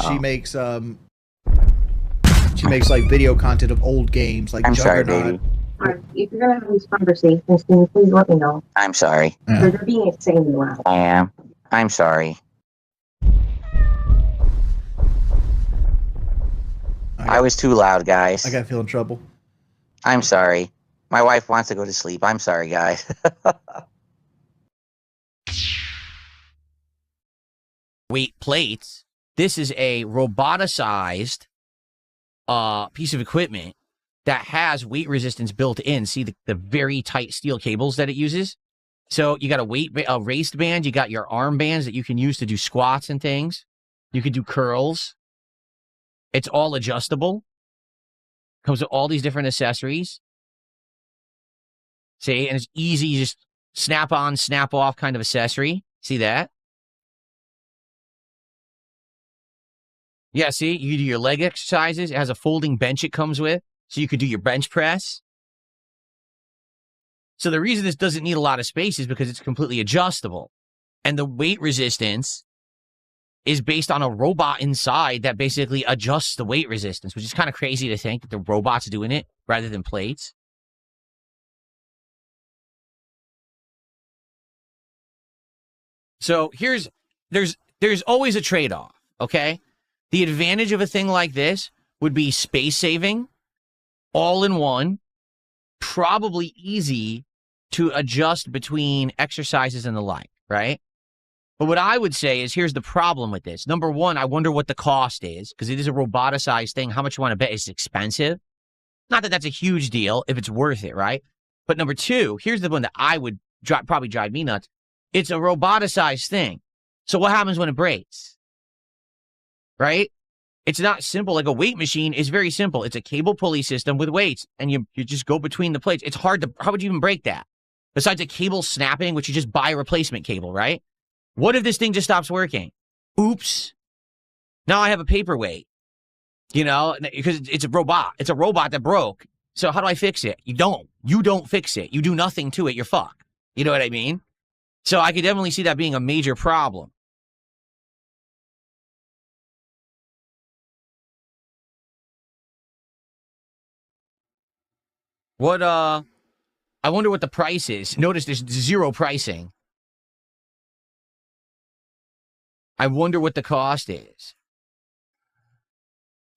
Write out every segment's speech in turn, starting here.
She makes like video content of old games, like I'm sorry, Juggernaut. baby. If you're gonna have these conversations, can you please let me know? I'm sorry. Yeah. They're being insanely loud. I am. I'm sorry. I was too loud, guys. I gotta feel in trouble. I'm sorry. My wife wants to go to sleep. I'm sorry, guys. Weight plates. This is a roboticized piece of equipment that has weight resistance built in. See the very tight steel cables that it uses? So you got a waist band. You got your arm bands that you can use to do squats and things. You can do curls. It's all adjustable. Comes with all these different accessories. See, and it's easy, just snap on, snap off kind of accessory. See that? Yeah, see, you do your leg exercises. It has a folding bench it comes with, so you could do your bench press. So the reason this doesn't need a lot of space is because it's completely adjustable. And the weight resistance is based on a robot inside that basically adjusts the weight resistance, which is kind of crazy to think that the robot's doing it rather than plates. So there's always a trade-off, okay? The advantage of a thing like this would be space saving, all in one, probably easy to adjust between exercises and the like, right? But what I would say is, here's the problem with this. Number one, I wonder what the cost is, because it is a roboticized thing. How much you want to bet it's expensive? Not that that's a huge deal if it's worth it, right? But number two, here's the one that I would probably drive me nuts. It's a roboticized thing. So what happens when it breaks? Right? It's not simple. Like a weight machine is very simple. It's a cable pulley system with weights, and you just go between the plates. It's hard to, how would you even break that? Besides a cable snapping, which you just buy a replacement cable, right? What if this thing just stops working? Oops. Now I have a paperweight, you know, because it's a robot. It's a robot that broke. So how do I fix it? You don't fix it. You do nothing to it. You're fucked. You know what I mean? So I could definitely see that being a major problem. I wonder what the price is. Notice there's zero pricing. I wonder what the cost is.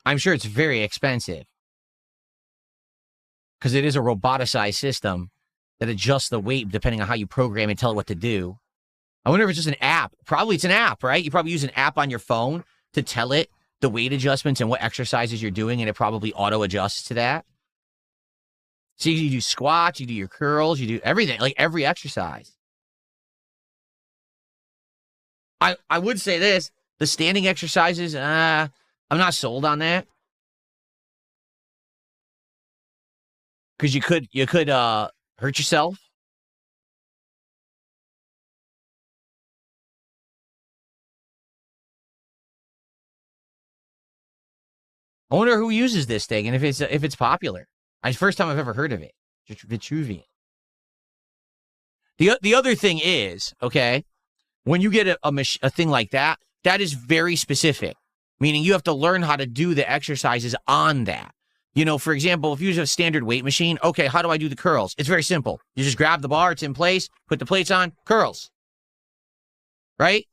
I'm sure it's very expensive. Because it is a roboticized system that adjusts the weight depending on how you program and tell it what to do. I wonder if it's just an app. Probably it's an app, right? You probably use an app on your phone to tell it the weight adjustments and what exercises you're doing, and it probably auto-adjusts to that. So you do squats, you do your curls, you do everything, like every exercise. I would say this, the standing exercises, I'm not sold on that. Because you could hurt yourself. I wonder who uses this thing and if it's popular. It's the first time I've ever heard of it. Vitruvian. The other thing is, okay, when you get a thing like that, that is very specific. Meaning you have to learn how to do the exercises on that. You know, for example, if you use a standard weight machine, okay, how do I do the curls? It's very simple. You just grab the bar, it's in place, put the plates on, curls. Right?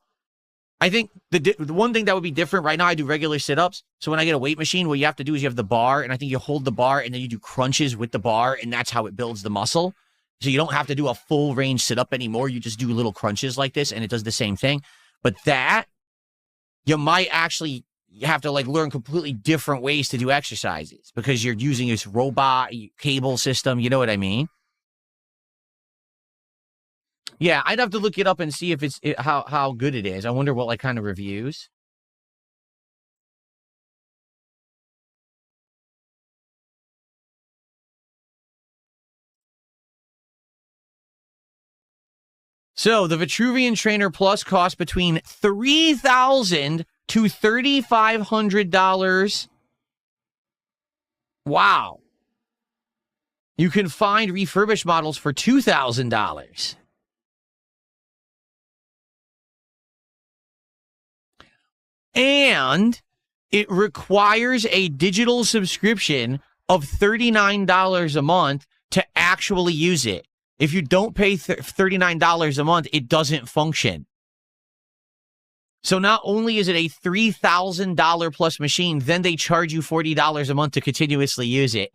I think the one thing that would be different right now, I do regular sit-ups. So when I get a weight machine, what you have to do is you have the bar, and I think you hold the bar, and then you do crunches with the bar, and that's how it builds the muscle. So you don't have to do a full range sit-up anymore. You just do little crunches like this, and it does the same thing. But that, you might actually have to like learn completely different ways to do exercises because you're using this robot cable system. You know what I mean? Yeah, I'd have to look it up and see if how good it is. I wonder what like kind of reviews. So the Vitruvian Trainer Plus costs between $3,000 to $3,500. Wow. You can find refurbished models for $2,000. And it requires a digital subscription of $39 a month to actually use it. If you don't pay $39 a month, it doesn't function. So not only is it a $3,000 plus machine, then they charge you $40 a month to continuously use it.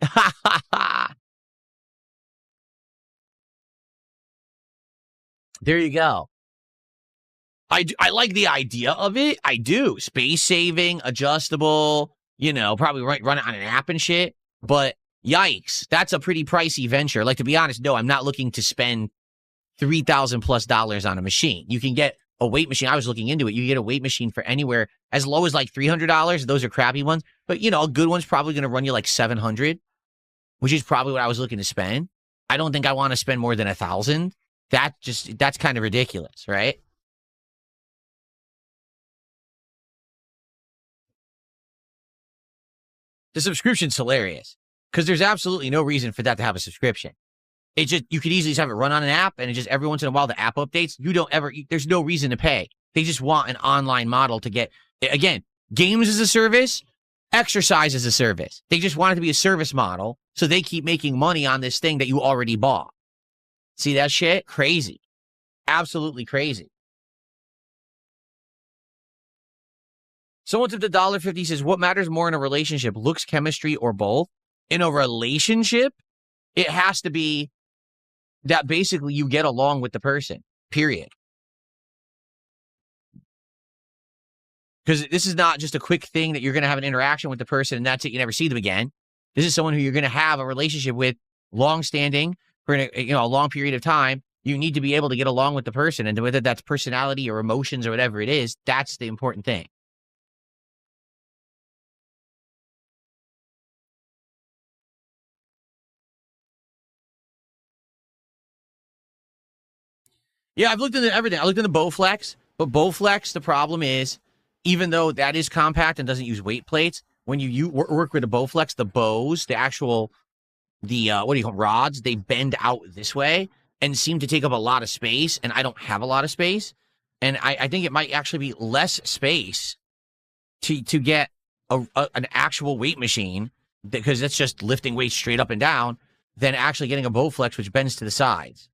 There you go. I like the idea of it. I do. Space saving, adjustable, probably run it on an app and shit. But yikes, that's a pretty pricey venture. Like, to be honest, no, I'm not looking to spend $3,000 plus on a machine. You can get a weight machine. I was looking into it. You can get a weight machine for anywhere as low as like $300. Those are crappy ones. But, a good one's probably going to run you like $700, which is probably what I was looking to spend. I don't think I want to spend more than $1,000. That's kind of ridiculous, right? The subscription's hilarious because there's absolutely no reason for that to have a subscription. You could easily just have it run on an app, and it just every once in a while the app updates. There's no reason to pay. They just want an online model to get, again, games as a service, exercise as a service. They just want it to be a service model, so they keep making money on this thing that you already bought. See that shit? Crazy. Absolutely crazy. Someone tipped $1.50, says, what matters more in a relationship, looks, chemistry, or both? In a relationship, it has to be that basically you get along with the person, period. Because this is not just a quick thing that you're going to have an interaction with the person and that's it, you never see them again. This is someone who you're going to have a relationship with long-standing for a long period of time. You need to be able to get along with the person, and whether that's personality or emotions or whatever it is, that's the important thing. Yeah, I've looked into everything. I looked into Bowflex, but Bowflex, the problem is, even though that is compact and doesn't use weight plates, when you work with a Bowflex, the bows, what do you call rods, they bend out this way and seem to take up a lot of space, and I don't have a lot of space. And I think it might actually be less space to get an actual weight machine, because that's just lifting weights straight up and down, than actually getting a Bowflex, which bends to the sides.